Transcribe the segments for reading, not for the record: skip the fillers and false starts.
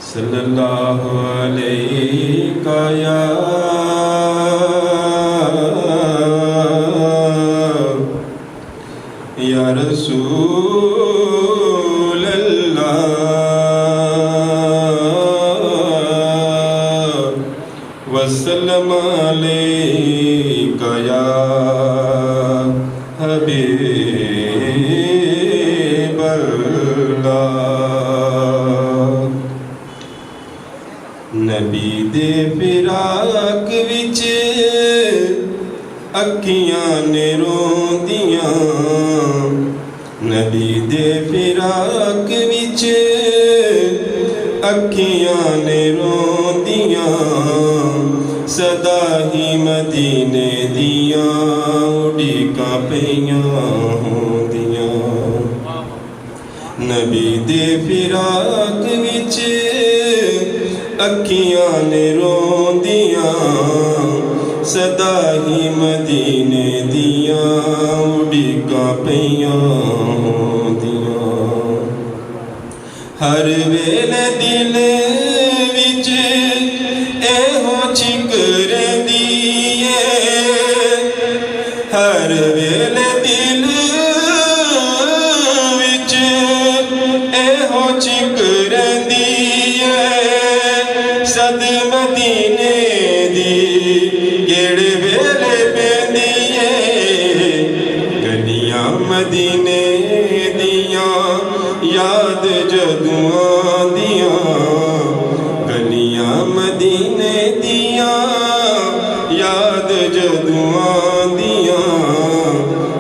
सल्लल्लाहु अलैका या रसूल अल्लाह वसल्लम अलैका या हबीब अल्लाह। नबी दे फिराक विच अखियां ने रोंदियां, नबी दे फिराक विच अखियां ने रोंदियां, सदा ही मदीने दियां उड़ीकां पईयां होंदियां। नबी दे फिराक विच अखियां ने रोंदियां, सदा ही मदीने दियां उड़ीकां पईयां होंदियां। हर वेले दिल विच एहो चिकर दिए, हर वेले दिल विच एहो चिकर दिए, सद मदीने दी गेड़ वेले पेंदिए, गलियां मदीने दियां याद जदों आंदियां, गलियां मदीने दियां याद जदों आंदियां,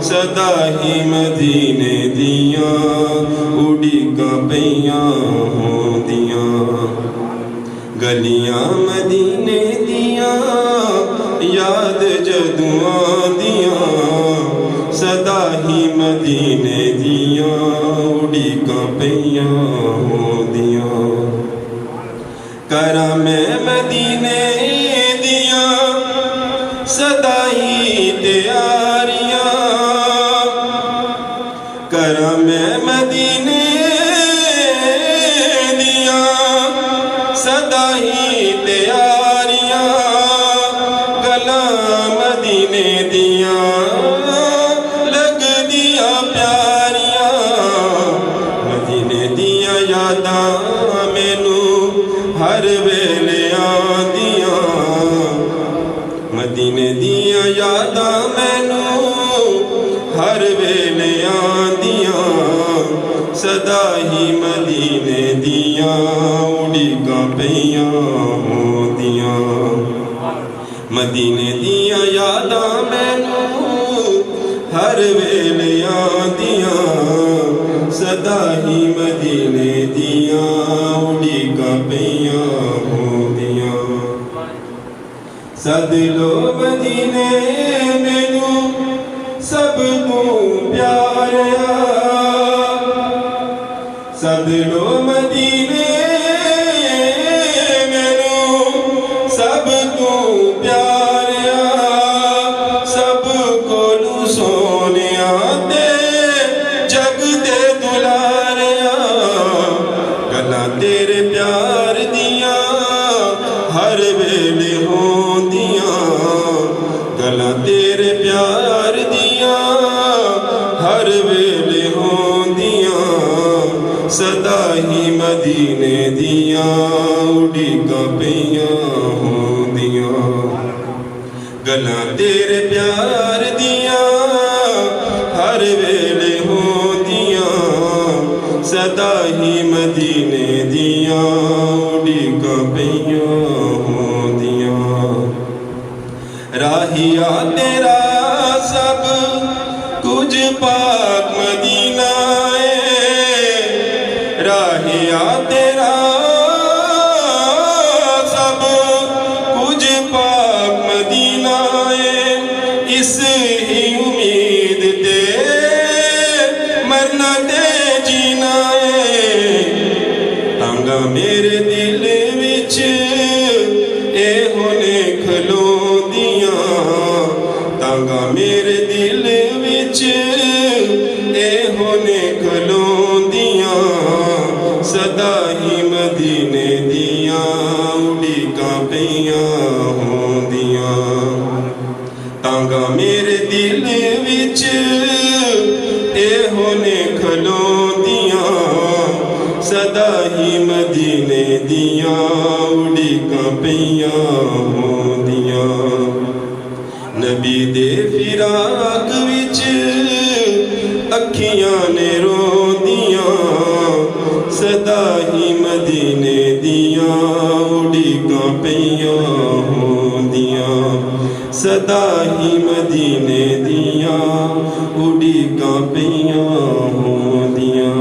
सदा ही मदीने दियां उड़ीकां पईयां होंदियां। गलियां मदीने दियां याद जदों आंदियां, सदा ही मदीने दियां उड़ीकां पईयां होंदियां। करां मैं मदीने दियां सदा ही तैयारियां, करां मैं मदीने दियां सदा ही तैयारियां, गलां मदीने दियां लगदियां प्यारियां, मदीने दियां यादां मैनू हर वेले आंदियां, मदीने दियां यादां मैनू हर वेले आंदियां, सदा ही मदीने दियां उड़ीकां पईयां होंदियां। मदीने दियां यादां मैनू हर वेले आंदियां, सदा ही मदीने दियां उड़ीकां पईयां होंदियां। सद लो मदीने मैनू सब तू प्यारा, सद लो मदीने मैनू सब तू प्यारा, सब कोलू सोनिया ते जग दे दुलारिया, गल्लां तेरे प्यार दियां हर वेले होंदियां, गल्लां तेरे प्यार दियां हर वेले होंदियां, सदा ही मदीने दियां उड़ीकां पईयां होंदियां। गल्लां तेरे प्यार दियां हर वेले होंदियां, सदा ही मदीने दियां उड़ीकां पईयां होंदियां। राहिया तेरा सब कुछ पाक मदीना है, राहिया तेरा सब कुछ पाक मदीना है, इस ही उम्मीद ते मरना ते जीना है। तांगा मेरे दिल विच एहो ने खलोंदियां, तांगा मेरे दिल विच एहो ने खलोंदियां, सदा ही मदीने दी ਵਿੱਚ ਇਹੋ ਨੇ ਖਲੋਂਦੀਆਂ ਸਦਾ ਹੀ ਮਦੀਨੇ ਦੀਆਂ ਉਡੀਕਾਂ ਪਈਆਂ ਹੁੰਦੀਆਂ। ਨਬੀ ਦੇ ਫਿਰਾਕ ਵਿੱਚ ਅੱਖੀਆਂ ਨੇ ਰੋਂਦੀਆਂ ਸਦਾ ਹੀ ਮਦੀਨੇ ਦੀਆਂ ਉਡੀਕਾਂ ਪਈਆਂ ਹੁੰਦੀਆਂ ਸਦਾ ਹੀ ਮਦੀਨੇ ਦੀਆਂ ਉਡੀਕਾਂ ਪਈਆਂ ਹੁੰਦੀਆਂ।